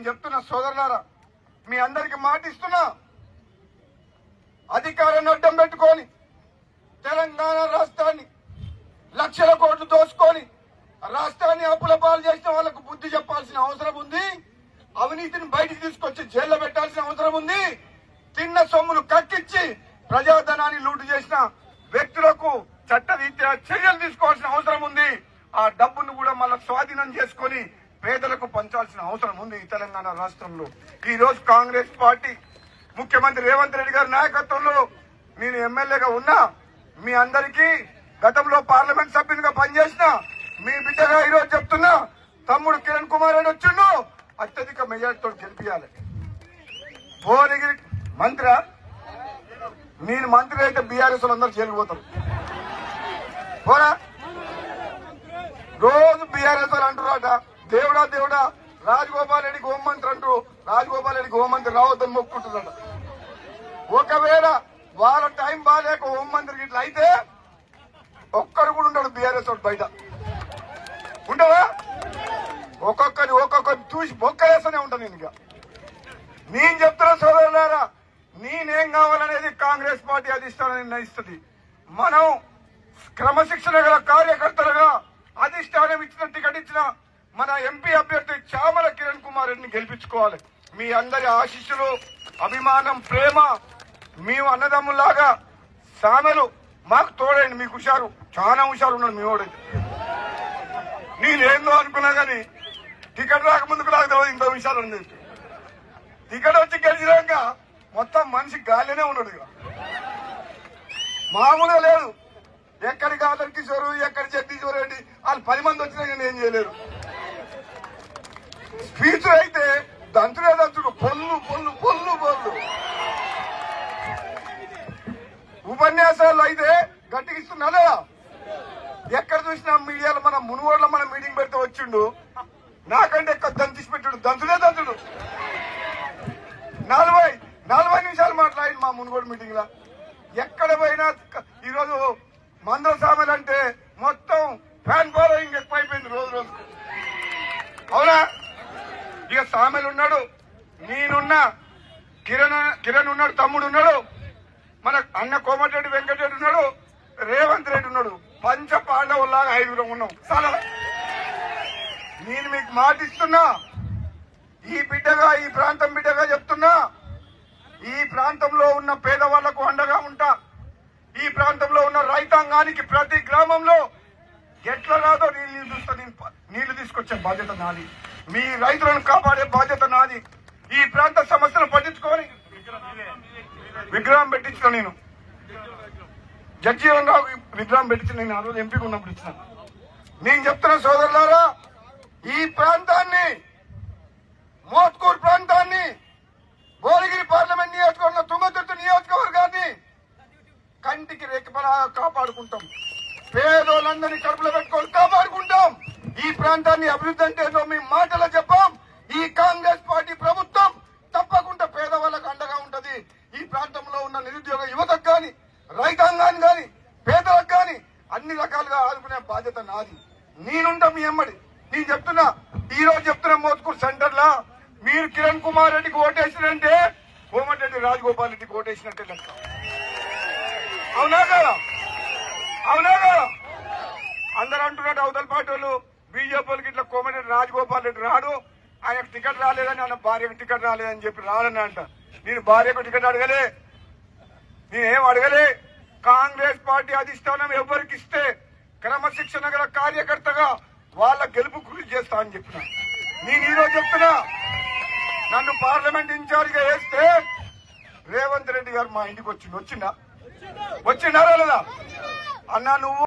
నేను చెప్తున్నా సోదరులారా, మీ అందరికి మాటిస్తున్నా, అధికారాన్ని అడ్డం పెట్టుకొని తెలంగాణ రాష్ట్రాన్ని లక్షల కోట్లు దోచుకొని రాష్ట్రాన్ని అప్పుల పాలు చేసిన వాళ్లకు బుద్ధి చెప్పాల్సిన అవసరం ఉంది. అవినీతిని బయటికి తీసుకొచ్చి జైల్లో పెట్టాల్సిన అవసరం ఉంది. తిన్న సొమ్మును కక్కిచ్చి ప్రజాధనాన్ని లూటు చేసిన వ్యక్తులకు చట్టరీత్యా చర్యలు తీసుకోవాల్సిన అవసరం ఉంది. ఆ డబ్బును కూడా మళ్ళా స్వాధీనం చేసుకొని పేదలకు పంచాల్సిన అవసరం ఉంది. ఈ తెలంగాణ రాష్ట్రంలో ఈ రోజు కాంగ్రెస్ పార్టీ ముఖ్యమంత్రి రేవంత్ రెడ్డి గారి నాయకత్వంలో నేను ఎమ్మెల్యేగా ఉన్నా. మీ అందరికీ గతంలో పార్లమెంట్ సభ్యునిగా పనిచేసిన మీ బిడ్డగా ఈరోజు చెప్తున్నా, తమ్ముడు కిరణ్ కుమార్ రెడ్డి వచ్చిండు, అత్యధిక మెజార్టీతో గెలిపించాలి. భువనగిరి మంత్రి, నేను మంత్రి అయితే బీఆర్ఎస్ అందరూ జైలుకు పోతారు. పోరా, రోజు బీఆర్ఎస్ అంటున్నారట, దేవుడా దేవుడా రాజగోపాల్ రెడ్డికి హోంమంత్రి అంటూ రాజగోపాల్ రెడ్డికి హోంమంత్రి రావద్దని మొక్కుంటున్నాడు. ఒకవేళ వాళ్ళ టైం బాగాలేక హోంమంత్రికి ఇట్లా అయితే ఒక్కడు కూడా ఉంటాడు బీఆర్ఎస్ బయట ఉండవా? ఒక్కొక్కరిని చూసి బొక్కలేస్తూనే ఉంటాను. నేను చెప్తున్నా సోదరులారా, నేనేం కావాలనేది కాంగ్రెస్ పార్టీ అధిష్టానం నిర్ణయిస్తుంది. మనం క్రమశిక్షణ గల కార్యకర్తలుగా అధిష్టానం ఇచ్చిన టికెట్ ఇచ్చిన మన ఎంపీ అభ్యర్థి చామల కిరణ్ కుమార్ రెడ్డిని గెలిపించుకోవాలి. మీ అందరి ఆశీస్సులు, అభిమానం, ప్రేమ, మేము అన్నదమ్ములాగా సామెలు మాకు తోడండి. మీకు హుషారు, చాలా హుషారు ఉన్నాడు మీ వాడైతే. నేనేందో అనుకున్నా గానీ టికెట్ రాకముందుకు నాకు తెలియదు ఇంత హుషారు ఉంది. టికెట్ వచ్చి గెలిచినాక మొత్తం మనిషి గాలినే ఉన్నాడు. ఇక మామూలుగా లేదు. ఎక్కడికి ఆదర్ కిషోర్, ఎక్కడి జగదీశ్వర్ రెడ్డి వాళ్ళు 10 మంది వచ్చినా కానీ ఏం చేయలేరు. స్పీచ్ అయితే దంచుడే దంచుడు, పొల్లు పొల్లు పొల్లు పొల్లు. ఉపన్యాసాలు అయితే గట్టిగా ఇస్తున్నా. ఎక్కడ చూసినా మీడియాలో మన మునుగోడులో మన మీటింగ్ పెడితే వచ్చిండు, నాకంటే ఎక్కువ దంచి పెట్టాడు, దంచుడే దంచుడు. 40 నిమిషాలు మాట్లాడి మా మునుగోడు మీటింగ్ లా. ఎక్కడ పోయినా ఈరోజు మందల సామెలు అంటే మొత్తం ఫ్యాన్ ఫాలోయింగ్ ఎక్కువైపోయింది రోజు రోజు. అవునా? ఇక సామెలు ఉన్నాడు, నేనున్నా, కిరణ్ ఉన్నాడు, తమ్ముడు ఉన్నాడు, మన అన్న కోమటిరెడ్డి వెంకటరెడ్డి ఉన్నాడు, రేవంత్ రెడ్డి ఉన్నాడు. పంచ పాండవులాగా 5 ఉన్నాం. చాలా నేను మీకు మాటిస్తున్నా, ఈ బిడ్డగా, ఈ ప్రాంతం బిడ్డగా చెప్తున్నా, ఈ ప్రాంతంలో ఉన్న పేదవాళ్లకు అండగా ఉంటా. ఈ ప్రాంతంలో ఉన్న రైతాంగానికి ప్రతి గ్రామంలో ఎట్లా రాదో నీళ్లు చూస్తా. నీళ్లు తీసుకొచ్చే బాధ్యత నాది, మీ రైతులను కాపాడే బాధ్యత నాది. ఈ ప్రాంత సమస్యలు పట్టించుకొని విగ్రహం పెట్టించిన నేను, జగ్జీవన్ రావు విగ్రహం పెట్టించిన నేను ఆ రోజు ఎంపీగా ఉన్నప్పుడు ఇచ్చిన. నేను చెప్తున్న సోదరులారా, ఈ ప్రాంతాన్ని, మోత్కూరు ప్రాంతాన్ని, భువనగిరి పార్లమెంట్ నియోజకవర్గం, తుంగతుర్తి నియోజకవర్గాన్ని కంటికి రేఖలా కాపాడుకుంటాం. పేదోళ్ళందరినీ కడుపులో పెట్టుకొని కాపాడుకుంటాం. ఈ ప్రాంతాన్ని అభివృద్ధి అంటే ఏదో మేము మాటలో చెప్పాం. ఈ కాంగ్రెస్ పార్టీ ప్రభుత్వం తప్పకుండా పేదవాళ్ళకు అండగా ఉంటది. ఈ ప్రాంతంలో ఉన్న నిరుద్యోగ యువతకు గాని, రైతాంగాన్ని గాని, పేదలకు గాని అన్ని రకాలుగా ఆదుకునే బాధ్యత నాది. నేనుంటా మీ ఎమ్మడి. నేను చెప్తున్నా, ఈ రోజు చెప్తున్నా, మోత్కూరు సెంటర్ లా మీరు కిరణ్ కుమార్ రెడ్డికి ఓటేసినంటే కోమటిరెడ్డి రాజగోపాల్ రెడ్డికి ఓటేసినట్టే లెక్క. అవునా కదా? అవునా కదా? అందరూ అంటున్నట్టు అవతల పార్టీ వాళ్ళు, బీజేపీ వాళ్ళకి ఇట్లా కోమటిరెడ్డి రాజగోపాల్ రెడ్డి రాడు, ఆయనకు టికెట్ రాలేదని, ఆయన భార్యకు టికెట్ రాలేదని చెప్పి రాలని అంట. నేను భార్యకు టికెట్ అడగలే, నేనేం అడగలే. కాంగ్రెస్ పార్టీ అధిష్టానం ఎవరికి ఇస్తే క్రమశిక్షణ గల కార్యకర్తగా వాళ్ళ గెలుపు కృషి చేస్తా అని చెప్పిన. నేను ఈరోజు చెప్తున్నా, నన్ను పార్లమెంట్ ఇన్ఛార్జ్ గా వేస్తే రేవంత్ రెడ్డి గారు మా ఇంటికి వచ్చిండా లేదా? అన్నా నువ్వు